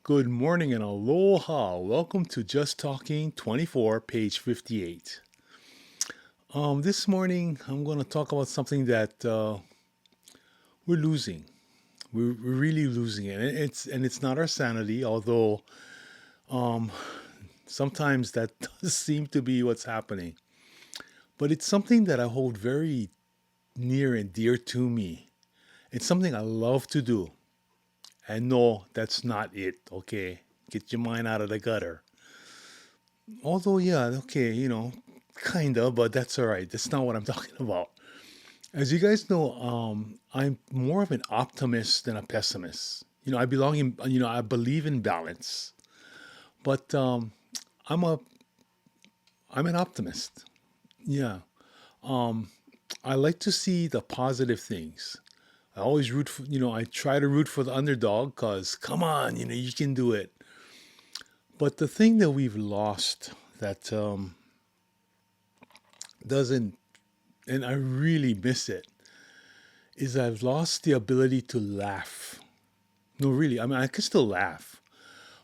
Good morning and aloha. Welcome to Just Talking 24, page 58. This morning I'm going to talk about something that we're losing. We're really losing it. And it's not our sanity, although sometimes that does seem to be what's happening. But it's something that I hold very near and dear to me. It's something I love to do. And no, that's not it, okay? Get your mind out of the gutter. Although, yeah, okay, kinda, but that's all right. That's not what I'm talking about. As you guys know, I'm more of an optimist than a pessimist. I believe in balance, but I'm a, I'm an optimist. Yeah, um, I like to see the positive things. I always I try to root for the underdog because, come on, you can do it. But the thing that we've lost that doesn't, and I really miss it, is I've lost the ability to laugh. No, really, I mean, I can still laugh,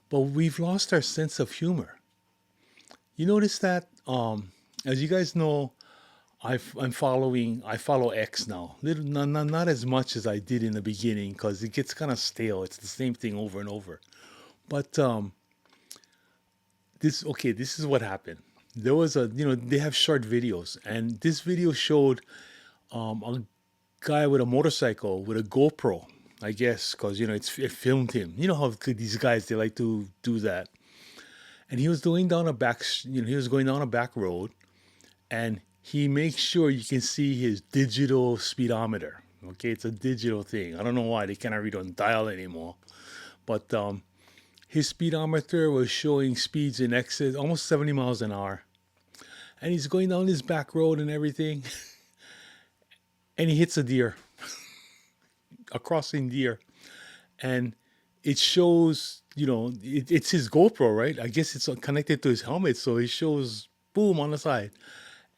but we've lost our sense of humor. You notice that? As you guys know, I follow X now. Not as much as I did in the beginning because it gets kind of stale. It's the same thing over and over. But this is what happened. There was they have short videos, and this video showed a guy with a motorcycle with a GoPro, I guess, because it filmed him. You know how good these guys they like to do that. And he was going down a back, he was going down a back road, and he makes sure you can see his digital speedometer. Okay, it's a digital thing. I don't know why they cannot read on dial anymore, but his speedometer was showing speeds in excess almost 70 miles an hour, and he's going down this back road and everything, and he hits a deer, a crossing deer, and it shows, it's his GoPro, right? I guess it's connected to his helmet, so it shows boom on the side,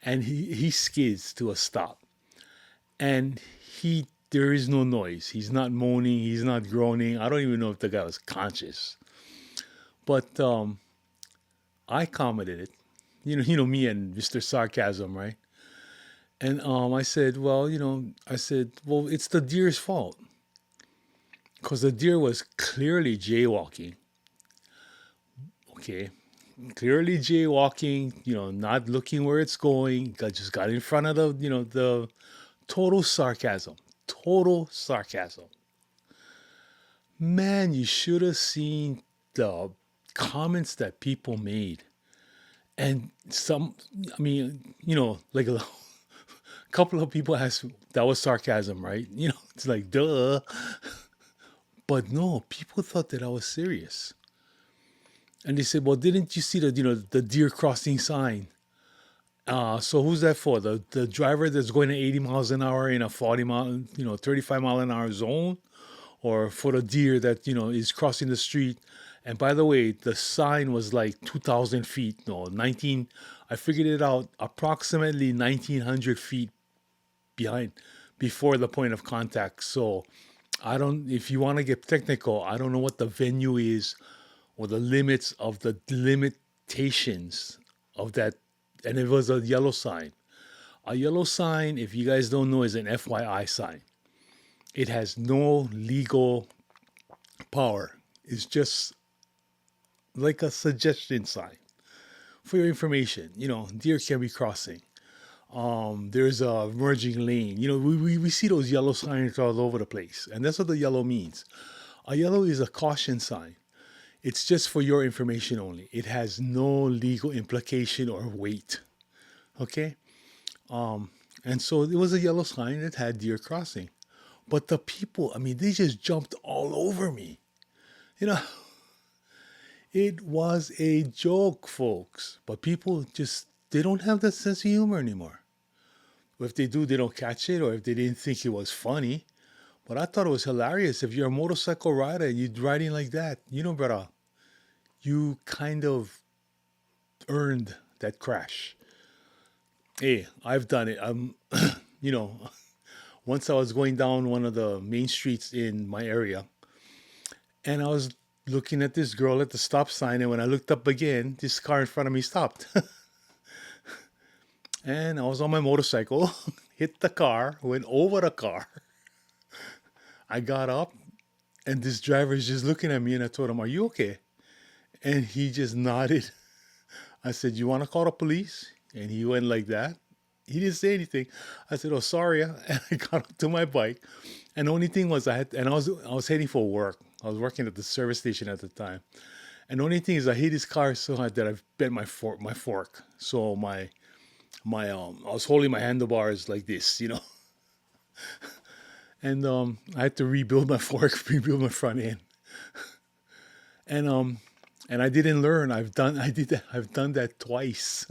and he skids to a stop, and there is no noise. He's not moaning. He's not groaning. I don't even know if the guy was conscious, but I commented it. Me and Mr. Sarcasm, right? And I said, well, well, it's the deer's fault because the deer was clearly jaywalking. Okay, clearly jaywalking. Not looking where it's going. Just got in front of the total sarcasm. Total sarcasm. Man, you should have seen the comments that people made. And I mean, like a couple of people asked, that was sarcasm, right? It's like, duh. But no, people thought that I was serious. And they said, well, didn't you see the deer crossing sign? So who's that for? The driver that's going at 80 miles an hour in a 40 mile, 35 mile an hour zone? Or for the deer that, is crossing the street? And by the way, the sign was like 2,000 feet, no, 19, I figured it out, approximately 1,900 feet behind, before the point of contact. So if you want to get technical, I don't know what the venue is or the limits of the limitations of that. And it was a yellow sign. A yellow sign, if you guys don't know, is an FYI sign. It has no legal power. It's just like a suggestion sign for your information. Deer can be crossing. There's a merging lane. We see those yellow signs all over the place, and that's what the yellow means. A yellow is a caution sign. It's just for your information only. It has no legal implication or weight. Okay? And so it was a yellow sign that had deer crossing. But the people, I mean, they just jumped all over me. You know, it was a joke, folks. But people they don't have that sense of humor anymore. Or if they do, they don't catch it, or if they didn't think it was funny. But I thought it was hilarious. If you're a motorcycle rider and you're riding like that, brother, you kind of earned that crash. Hey, I've done it. You know, once I was going down one of the main streets in my area, and I was looking at this girl at the stop sign, and when I looked up again, this car in front of me stopped. And I was on my motorcycle, hit the car, went over the car. I got up, and this driver is just looking at me, and I told him, "Are you okay?" And he just nodded. I said, "You want to call the police?" And he went like that. He didn't say anything. I said, "Oh, sorry." And I got up to my bike. And the only thing was I was heading for work. I was working at the service station at the time. And the only thing is I hit his car so hard that I bent my fork. So I was holding my handlebars like this. And I had to rebuild my fork, rebuild my front end. And I didn't learn. I've done that twice.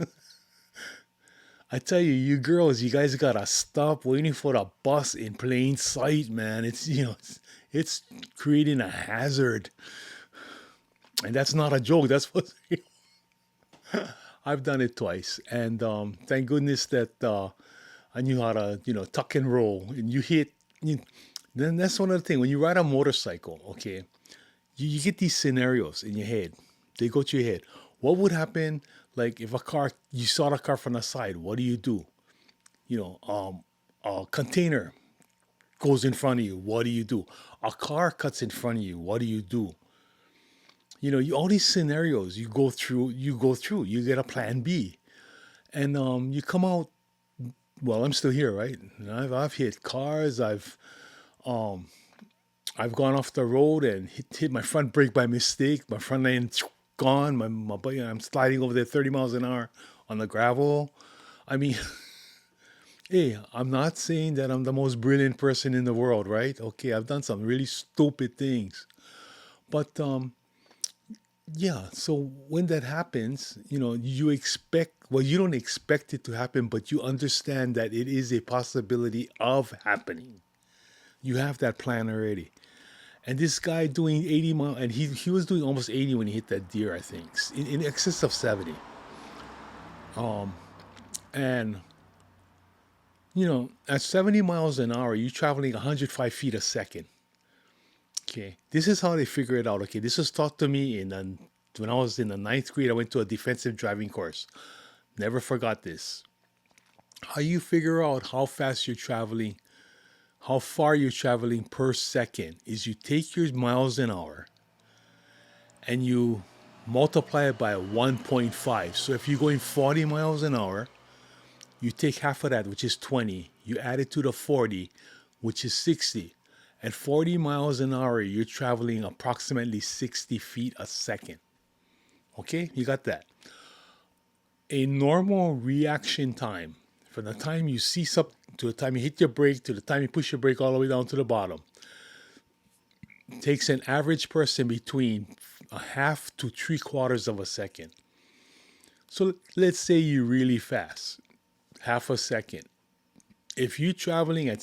I tell you, you girls, you guys gotta stop waiting for the bus in plain sight, man. It's creating a hazard, and that's not a joke. That's what I've done it twice, and thank goodness that I knew how to, tuck and roll. And you hit. You, then that's one of the things when you ride a motorcycle. Okay, you get these scenarios in your head. They go to your head. What would happen, like if you saw the car from the side? What do you do? You know, a container goes in front of you. What do you do? A car cuts in front of you. What do you do? All these scenarios you go through. You get a plan B, and you come out. Well, I'm still here, right? And I've hit cars. I've gone off the road and hit my front brake by mistake. My front end gone. My bike, I'm sliding over there 30 miles an hour on the gravel. I mean, hey, I'm not saying that I'm the most brilliant person in the world, right? Okay, I've done some really stupid things. But yeah, so when that happens, you don't expect it to happen, but you understand that it is a possibility of happening. You have that plan already. And this guy doing 80 miles, and he was doing almost 80 when he hit that deer, I think, in excess of 70. And, at 70 miles an hour, you're traveling 105 feet a second. Okay. This is how they figure it out. Okay. This was taught to me when I was in the ninth grade. I went to a defensive driving course. Never forgot this. How you figure out how far you're traveling per second is you take your miles an hour and you multiply it by 1.5. So if you're going 40 miles an hour, you take half of that, which is 20. You add it to the 40, which is 60. At 40 miles an hour, you're traveling approximately 60 feet a second. Okay, you got that. A normal reaction time from the time you see something to the time you hit your brake to the time you push your brake all the way down to the bottom takes an average person between a half to three quarters of a second. So let's say you're really fast, half a second. If you're traveling at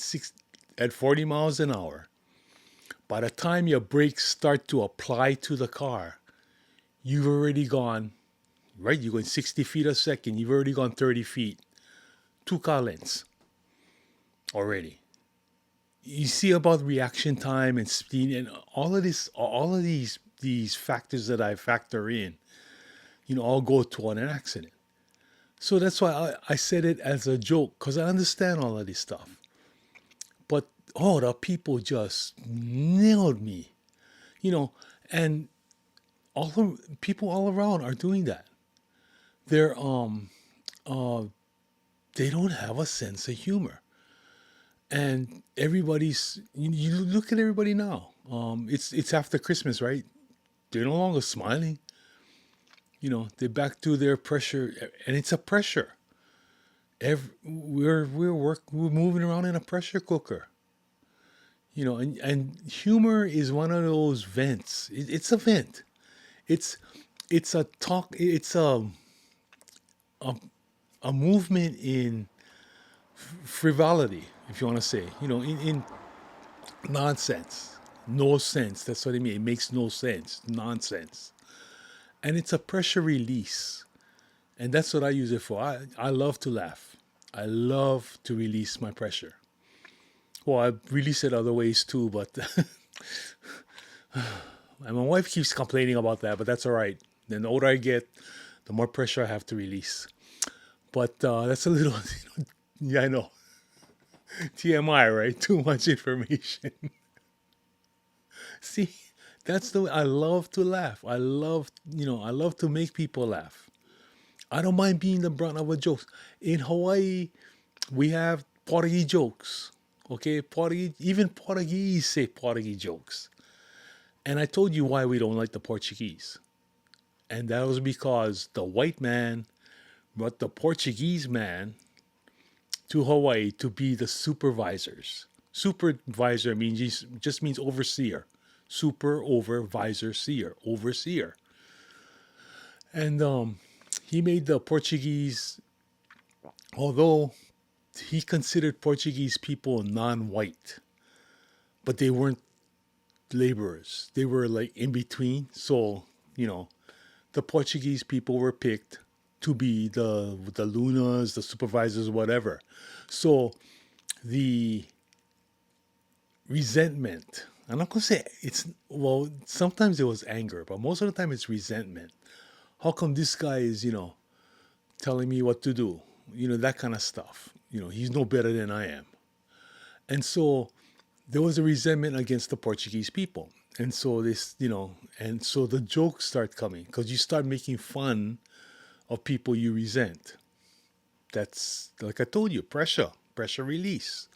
40 miles an hour, by the time your brakes start to apply to the car, you've already gone, right? You're going 60 feet a second. You've already gone 30 feet. Two car lengths already. You see about reaction time and speed and all of these factors that I factor in, all go toward an accident. So that's why I said it as a joke because I understand all of this stuff. But the people just nailed me, you know, and people all around are doing that. They're uh they don't have a sense of humor, and you look at everybody now. It's after Christmas, right? They're no longer smiling. They're back to their pressure, and it's a pressure. We're moving around in a pressure cooker. And humor is one of those vents. It's a vent. It's it's a talk. It's a, a movement in frivolity, if you want to say. In nonsense, no sense. That's what I mean. It makes no sense. Nonsense, and it's a pressure release, and that's what I use it for. I love to laugh. I love to release my pressure. Well, I release it other ways too, but And my wife keeps complaining about that, but that's all right. Then the older I get, the more pressure I have to release. But that's a little, yeah, I know. TMI, right? Too much information. See, that's the way I love to laugh. I love to make people laugh. I don't mind being the brunt of a joke. In Hawaii, we have Portuguese jokes. Okay, Portuguese, even Portuguese say Portuguese jokes. And I told you why we don't like the Portuguese. And that was because the white man brought the Portuguese man to Hawaii to be the supervisors. Supervisor means just means overseer. Super overvisor seer, overseer. And he made the Portuguese, although he considered Portuguese people non-white, but they weren't laborers. They were like in between. So, you know, the Portuguese people were picked to be the lunas, the supervisors, whatever. So the resentment. I'm not gonna say it's well. Sometimes it was anger, but most of the time it's resentment. How come this guy is telling me what to do? That kind of stuff. He's no better than I am, and so there was a resentment against the Portuguese people, and so and so the jokes start coming because you start making fun of people you resent. That's like I told you, pressure release.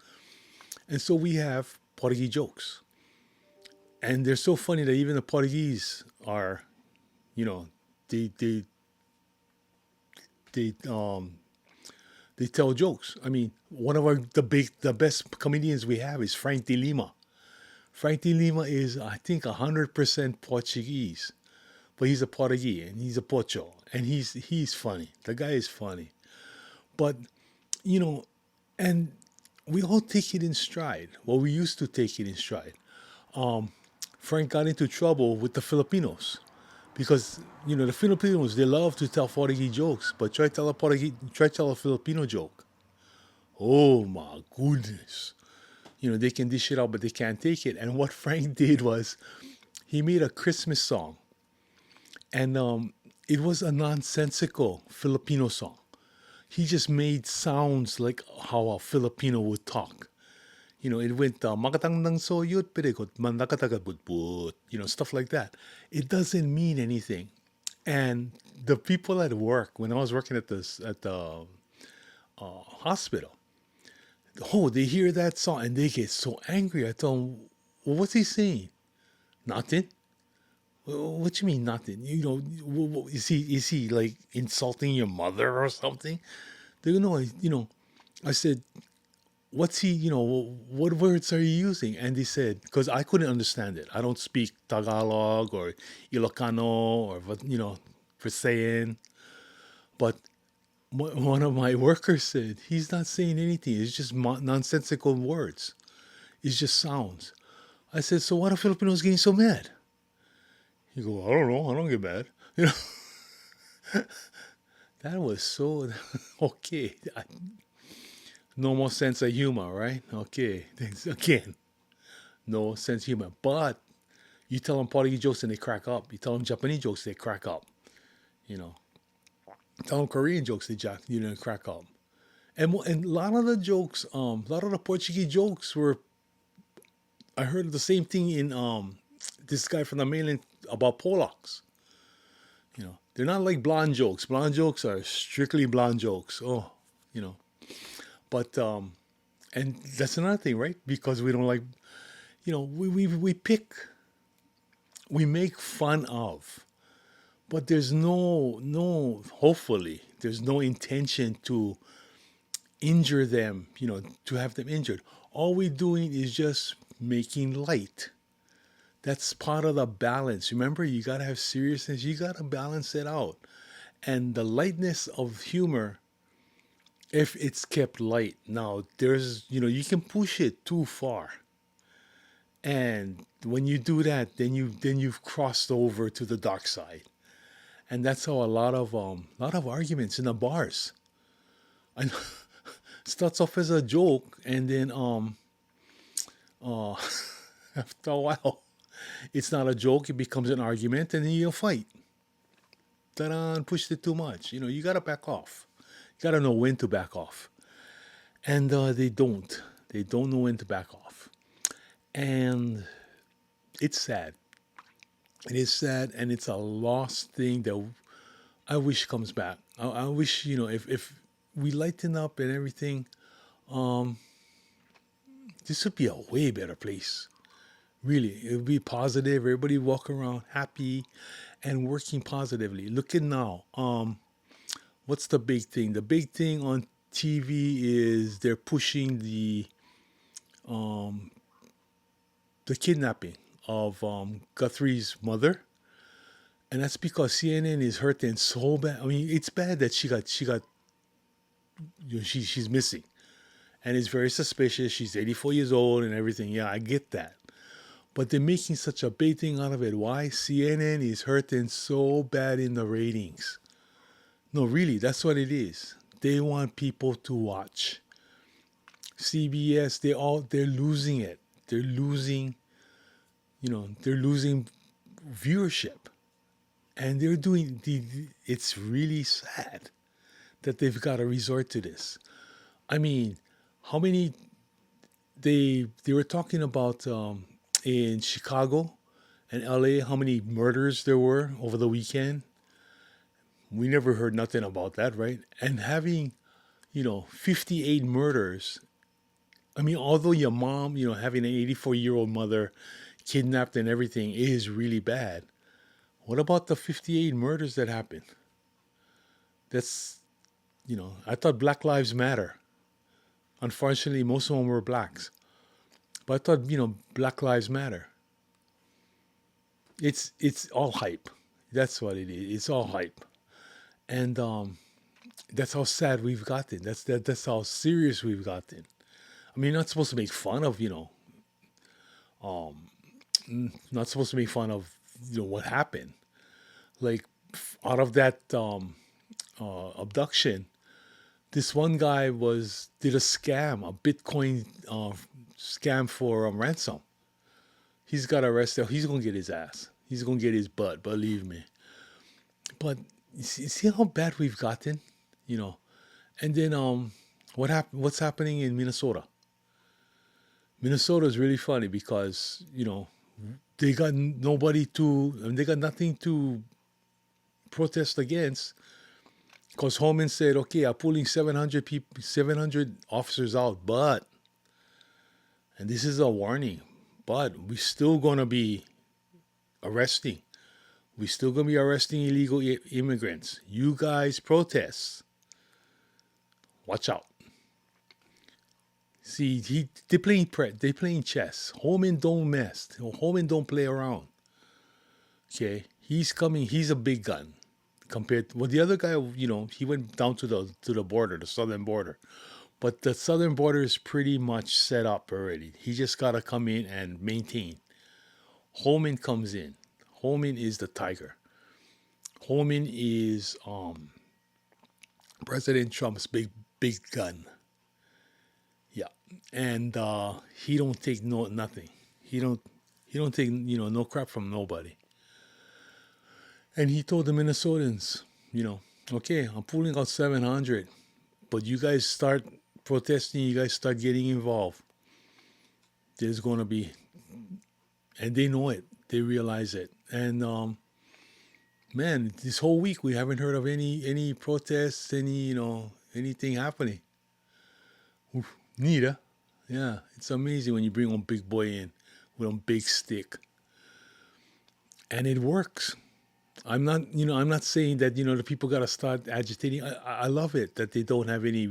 And so we have Portuguese jokes. And they're so funny that even the Portuguese are, you know, they they they they tell jokes. I mean, one of the best comedians we have is Frank de Lima. Frank de Lima is I think 100% Portuguese, but he's a Portuguese and he's a Pocho and he's funny. The guy is funny, but you know, and we all take it in stride. Well, we used to take it in stride. Frank got into trouble with the Filipinos because the Filipinos they love to tell Portuguese jokes, but try tell a Filipino joke. Oh my goodness! They can dish it out, but they can't take it. And what Frank did was he made a Christmas song, and it was a nonsensical Filipino song. He just made sounds like how a Filipino would talk. It went makatang nang soyut peregot mandakatagabutbut, stuff like that. It doesn't mean anything. And the people at work, when I was working at the hospital, oh, they hear that song and they get so angry. I tell them, well, what's he saying? Nothing. What you mean nothing? Is he like insulting your mother or something? They go, no, I said, what's he, what words are you using? And they said, because I couldn't understand it. I don't speak Tagalog or Ilocano or, Visayan. But one of my workers said, he's not saying anything. It's just nonsensical words. It's just sounds. I said, so why are Filipinos getting so mad? He go, I don't know. I don't get mad. That was so, okay. No more sense of humor, right? Okay. Again, no sense of humor. But you tell them Portuguese jokes and they crack up. You tell them Japanese jokes, they crack up. You know, tell them Korean jokes, they crack up. And a lot of the jokes, a lot of the Portuguese jokes were. I heard the same thing in this guy from the mainland about Polacks. They're not like blonde jokes. Blonde jokes are strictly blonde jokes. Oh, you know. But and that's another thing, right? Because we don't like, we pick, we make fun of, but there's hopefully there's no intention to injure them, to have them injured. All we're doing is just making light. That's part of the balance. Remember, you gotta have seriousness. You gotta balance it out, and the lightness of humor if it's kept light. Now, you can push it too far. And when you do that, then you've crossed over to the dark side. And that's how a lot of arguments in the bars. And starts off as a joke and then uh after a while It's not a joke. It becomes an argument, and then you'll fight. Ta-da, pushed it too much. You gotta back off. You gotta know when to back off, and they don't. They don't know when to back off, and it's sad. It is sad, and it's a lost thing that I wish comes back. I wish if we lighten up and everything, this would be a way better place. Really, it would be positive. Everybody walk around happy and working positively. Look at now. What's the big thing? The big thing on TV is they're pushing the kidnapping of Guthrie's mother, and that's because CNN is hurting so bad. I mean, it's bad that she got she's missing, and it's very suspicious. She's 84 years old and everything. Yeah, I get that, but they're making such a big thing out of it. Why? CNN is hurting so bad in the ratings. No, really, that's what it is. They want people to watch. CBS, they're losing it. They're losing, they're losing viewership, and they're doing it's really sad that they've got to resort to this. I mean, how many they were talking about in Chicago and LA, how many murders there were over the weekend. We never heard nothing about that, right? And having 58 murders. I mean, although your mom, having an 84-year-old mother kidnapped and everything is really bad. What about the 58 murders that happened? That's, I thought Black Lives Matter. Unfortunately, most of them were blacks. But I thought, Black Lives Matter. It's all hype. That's what it is. It's all hype. And that's how sad we've gotten. That's how serious we've gotten. I mean, not supposed to make fun of, not supposed to make fun of, what happened. Like, out of that abduction, this one guy did a scam, a Bitcoin scam for ransom. He's got arrested. He's gonna get his ass. He's gonna get his butt. Believe me. But you see how bad we've gotten, you know. And then what's happening in Minnesota? Minnesota is really funny because they got nobody to, they got nothing to protest against. Because Holman said, okay, I'm pulling 700 people, 700 officers out, and this is a warning, but we're still gonna be arresting. We're still gonna be arresting illegal immigrants. You guys protest. Watch out. See, they playing chess. Holman don't mess. Holman don't play around. Okay, he's coming. He's a big gun compared to, well, the other guy. He went down to the border, the southern border, but the southern border is pretty much set up already. He just gotta come in and maintain. Holman comes in. Holman is the tiger. Holman is President Trump's big gun. Yeah, and he don't take nothing. He don't take no crap from nobody. And he told the Minnesotans, okay, I'm pulling out 700, but you guys start protesting. You guys start getting involved. There's gonna be, and they know it. They realize it. And man, this whole week we haven't heard of any protests, anything happening. Neat, huh? Yeah, it's amazing when you bring one big boy in with a big stick, and it works. I'm not saying that the people got to start agitating. I love it that they don't have any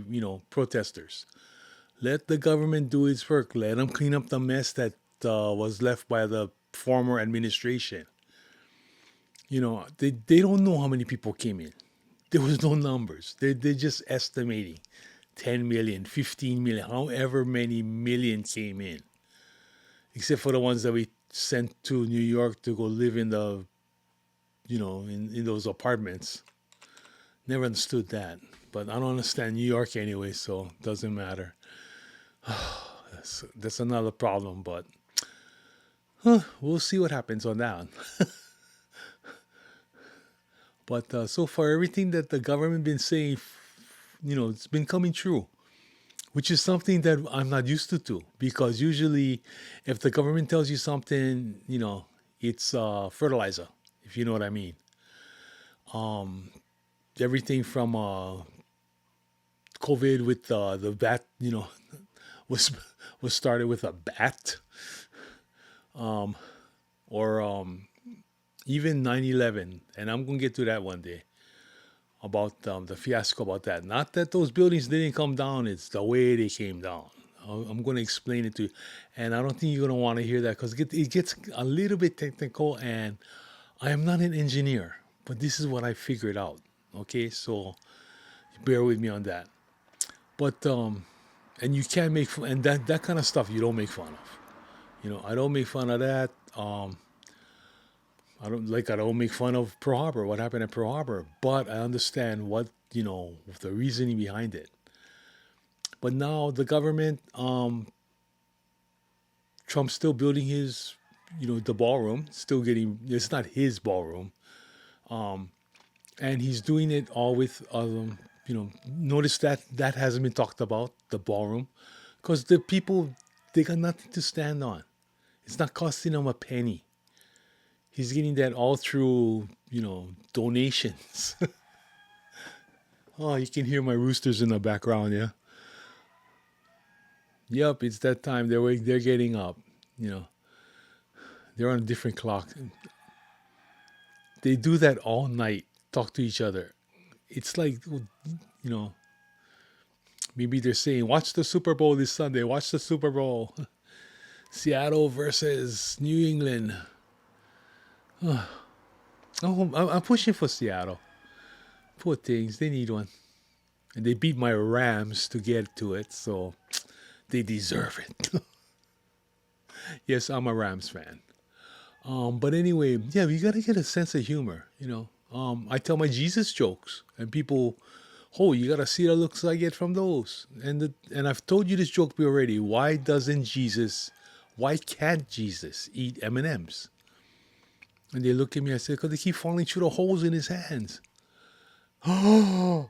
protesters. Let the government do its work. Let them clean up the mess that was left by the former administration. They don't know how many people came in. There was no numbers. They're just estimating 10 million, 15 million, however many million came in. Except for the ones that we sent to New York to go live in in those apartments. Never understood that. But I don't understand New York anyway, so it doesn't matter. That's another problem, but We'll see what happens on that one. But so far, everything that the government been saying, it's been coming true, which is something that I'm not used to. Because usually, if the government tells you something, it's fertilizer, if you know what I mean. Everything from COVID with the bat, was was started with a bat, or even 9/11, and I'm gonna get to that one day about the fiasco about that. Not that those buildings didn't come down; it's the way they came down. I'm going to explain it to you, and I don't think you're going to want to hear that because it gets a little bit technical, and I am not an engineer, but this is what I figured out. Okay, so bear with me on that. But and you can't make fun, and that kind of stuff you don't make fun of. I don't make fun of that. I don't make fun of Pearl Harbor. What happened at Pearl Harbor? But I understand what the reasoning behind it. But now the government, Trump's still building his, the ballroom. Still getting. It's not his ballroom, and he's doing it all with Notice that hasn't been talked about, the ballroom, because the people, they got nothing to stand on. It's not costing them a penny. He's getting that all through, donations. Oh, you can hear my roosters in the background, yeah. Yep, it's that time. They're getting up. You know, they're on a different clock. They do that all night. Talk to each other. It's like, know, maybe they're saying, "Watch the Super Bowl this Sunday. Watch the Super Bowl. Seattle versus New England." Oh, I'm pushing for Seattle. Poor things, they need one, and they beat my Rams to get to it, so they deserve it. Yes, I'm a Rams fan. But anyway, yeah, we gotta get a sense of humor. I tell my Jesus jokes, and people, oh, you gotta see the looks I get from those. And I've told you this joke already. Why can't Jesus eat M&Ms? And they look at me. I say, because they keep falling through the holes in his hands. Oh,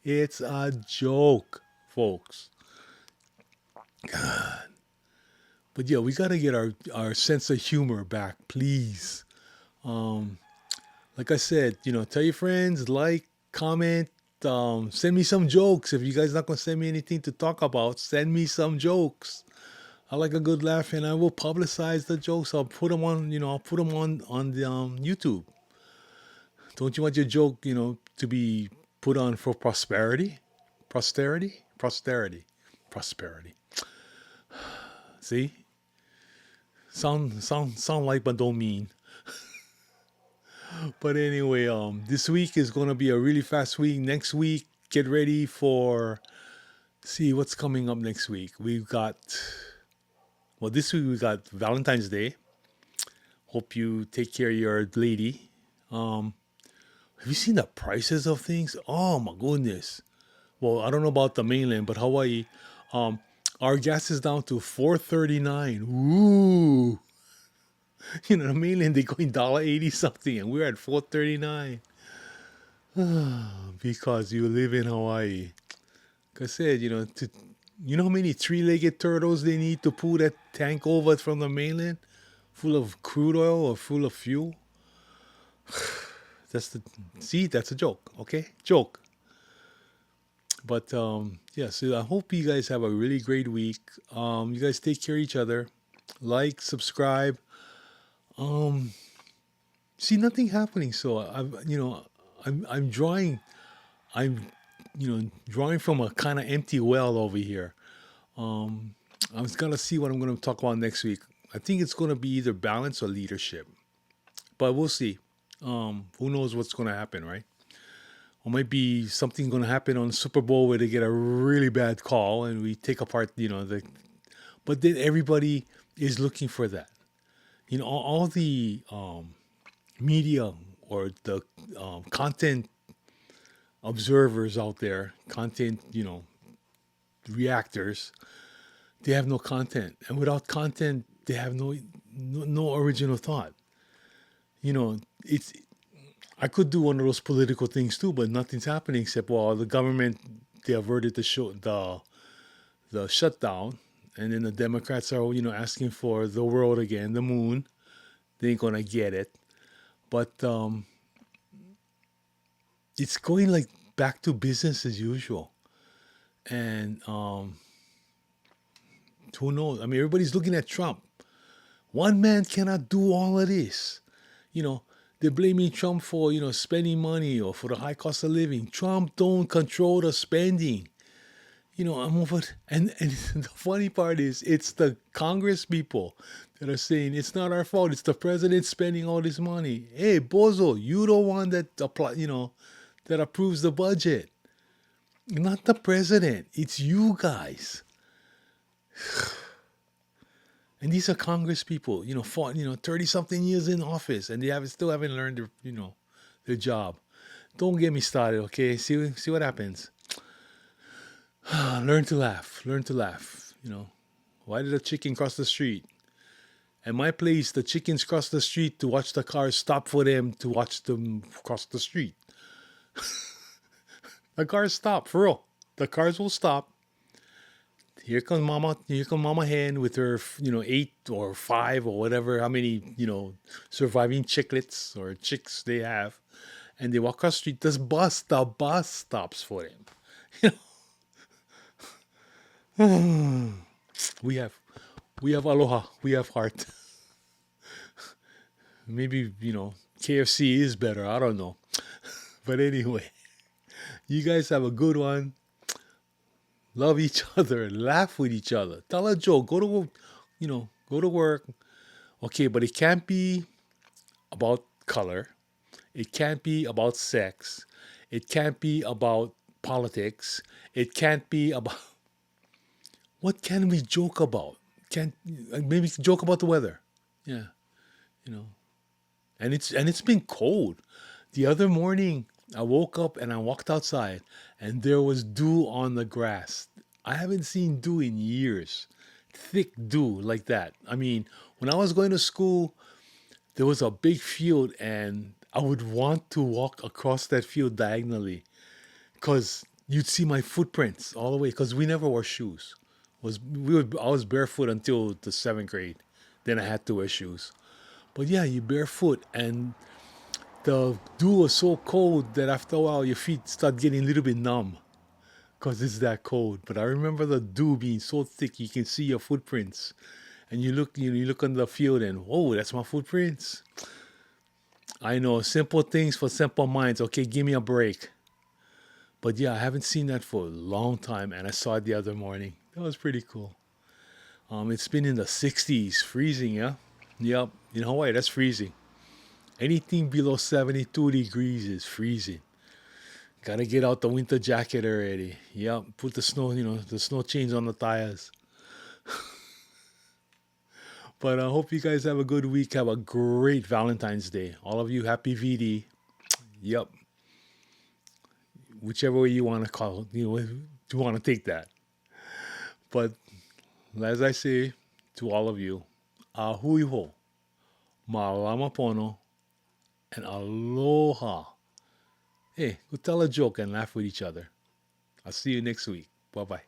it's a joke, folks. But yeah, we gotta get our sense of humor back, please. Like I said, tell your friends, like, comment, send me some jokes. If you guys not gonna send me anything to talk about, send me some jokes. I like a good laugh, and I will publicize the jokes. I'll put them on, I'll put them on the YouTube. Don't you want your joke, to be put on for prosperity, prosperity? See, sound like, but don't mean. But anyway, this week is gonna be a really fast week. Next week, get ready for. See what's coming up next week. This week we got Valentine's Day. Hope you take care of your lady. Have you seen the prices of things? Oh my goodness. Well, I don't know about the mainland, but Hawaii, our gas is down to $4.39. Ooh. The mainland, they're going $1.80 something, and we're at $4.39. Because you live in Hawaii. Like I said, you know how many three-legged turtles they need to pull that tank over from the mainland, full of crude oil or full of fuel? That's a joke, okay? Joke. But yeah, so I hope you guys have a really great week. You guys take care of each other. Like, subscribe. See, nothing happening. So I'm drawing. I'm drawing from a kind of empty well over here. I was gonna see what I'm gonna talk about next week. I think it's gonna be either balance or leadership, but we'll see. Who knows what's gonna happen, right? Or might be something gonna happen on Super Bowl where they get a really bad call and we take apart, but then everybody is looking for that. All the media or the content observers out there, content, reactors, they have no content, and without content, they have no original thought. You know, it's I could do one of those political things too, but nothing's happening except well, the government they averted the shutdown, and then the Democrats are asking for the world again, the moon. They ain't gonna get it, but it's going like back to business as usual, and who knows? I mean, everybody's looking at Trump. One man cannot do all of this. You know, they're blaming Trump for spending money or for the high cost of living. Trump don't control the spending. I'm over, and the funny part is, it's the Congress people that are saying it's not our fault. It's the president spending all this money. Hey, Bozo, you the one that that approves the budget, not the president. It's you guys. And these are Congress people, fought, 30 something years in office, and still haven't learned their job. Don't get me started, okay? See what happens. Learn to laugh. Learn to laugh. Why did a chicken cross the street? At my place, the chickens cross the street to watch the cars stop for them to watch them cross the street. The cars stop, for real. The cars will stop. Here comes Mama. Here comes Mama Hen with her, 8 or 5 or whatever, how many, surviving chicklets or chicks they have, and they walk across the street. The bus stops for them. we have, we have aloha. We have heart. Maybe KFC is better. I don't know, but anyway, you guys have a good one. Love each other, laugh with each other, tell a joke, go to work. Okay, but it can't be about color. It can't be about sex. It can't be about politics. It can't be about what can we joke about? Can't maybe joke about the weather? Yeah, you know. And it's been cold. The other morning, I woke up and I walked outside, and there was dew on the grass. I haven't seen dew in years. Thick dew like that. I mean, when I was going to school, there was a big field, and I would want to walk across that field diagonally because you'd see my footprints all the way. Because we never wore shoes. I was barefoot until the 7th grade. Then I had to wear shoes. But yeah, you barefoot, and the dew was so cold that after a while your feet start getting a little bit numb because it's that cold. But I remember the dew being so thick you can see your footprints, and you look on the field and whoa, that's my footprints. I know, simple things for simple minds. Okay, give me a break. But yeah, I haven't seen that for a long time, and I saw it the other morning. That was pretty cool. It's been in the 60s, freezing. Yeah, yep. In Hawaii, that's freezing. Anything below 72 degrees is freezing. Gotta get out the winter jacket already. Yep, put the snow, the snow chains on the tires. But I hope you guys have a good week. Have a great Valentine's Day. All of you, happy VD. Yep, whichever way you want to call it, you want to take that. But as I say to all of you, ahui ho, malama pono, and aloha. Hey, go tell a joke and laugh with each other. I'll see you next week. Bye bye.